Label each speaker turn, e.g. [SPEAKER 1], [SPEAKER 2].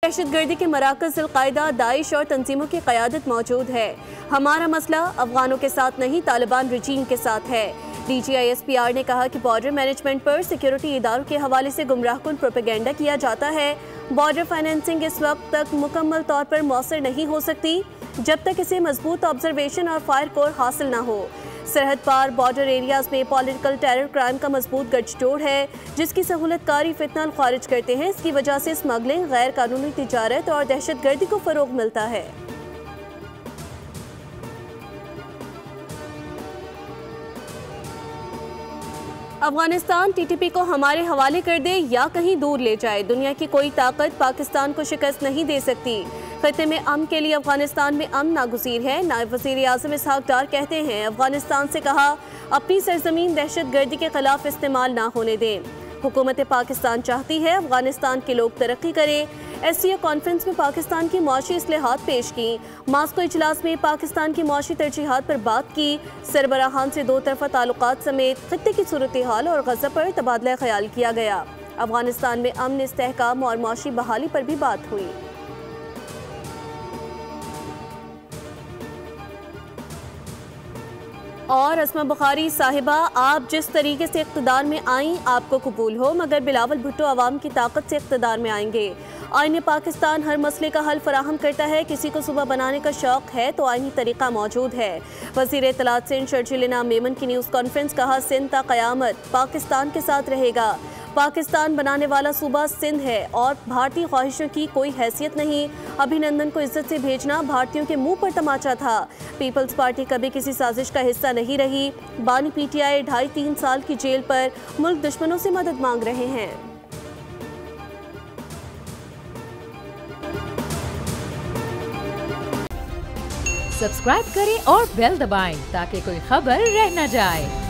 [SPEAKER 1] दहशत गर्दी के मराकज़ अल-कायदा, दाइश और तंजीमों की क़यादत मौजूद है। हमारा मसला अफगानों के साथ नहीं, तालिबान रजीम के साथ है। DGISPR ने कहा कि बॉर्डर मैनेजमेंट पर सिक्योरिटी इदारों के हवाले से गुमराहकुन प्रोपेगेंडा किया जाता है। बॉर्डर फाइनेंसिंग इस वक्त तक मुकम्मल तौर पर मौसर नहीं हो सकती जब तक इसे मजबूत ऑब्जर्वेशन और फायर कोर हासिल ना हो। सरहद पार बॉर्डर एरियाज में पॉलिटिकल टेरर क्राइम का मजबूत गठजोड़ है, जिसकी सहूलतकारी फितना खारिज करते हैं। इसकी वजह से स्मगलिंग, गैर कानूनी तिजारत और दहशत गर्दी को फरोग मिलता है। अफगानिस्तान TTP को हमारे हवाले कर दे या कहीं दूर ले जाए, दुनिया की कोई ताकत पाकिस्तान को शिकस्त नहीं दे सकती। खत्ते में अमन के लिए अफगानिस्तान में अमन नागुज़ीर है। नायब वज़ीर आज़म इसहाक डार कहते हैं, अफगानिस्तान से कहा अपनी सरजमीन दहशत गर्दी के खिलाफ इस्तेमाल ना होने दें। हुकूमत पाकिस्तान चाहती है अफगानिस्तान के लोग तरक्की करें। SCO कॉन्फ्रेंस में पाकिस्तान की मौशी इस्लाहात पेश की। मास्को इजलास में पाकिस्तान की मौशी तरजीहात पर बात की। सरबराहान से दो तरफा ताल्लुकात समेत खत्ते की सूरत हाल और गज़ा पर तबादला ख्याल किया गया। अफगानिस्तान में अमन, इस्तेहकाम और मौशी बहाली पर भी बात हुई। और अस्मा बुखारी साहिबा, आप जिस तरीके से इक़्तिदार में आईं आपको कबूल हो, मगर बिलावल भुट्टो अवाम की ताकत से इक़्तिदार में आएंगे। आईन पाकिस्तान हर मसले का हल फराहम करता है। किसी को सुबह बनाने का शौक़ है तो आईनी तरीका मौजूद है। वज़ीर इत्तलात सिंध शर्जील इनाम मेमन की न्यूज़ कॉन्फ्रेंस, कहा सिंध ता क़यामत पाकिस्तान के साथ रहेगा। पाकिस्तान बनाने वाला सूबा सिंध है और भारतीय ख्वाहिशों की कोई हैसियत नहीं। अभिनंदन को इज्जत से भेजना भारतीयों के मुंह पर तमाचा था। पीपल्स पार्टी कभी किसी साजिश का हिस्सा नहीं रही। बानी PTI 2.5-3 साल की जेल पर मुल्क दुश्मनों से मदद मांग रहे हैं।
[SPEAKER 2] सब्सक्राइब करें और बेल दबाएं ताकि कोई खबर रह न जाए।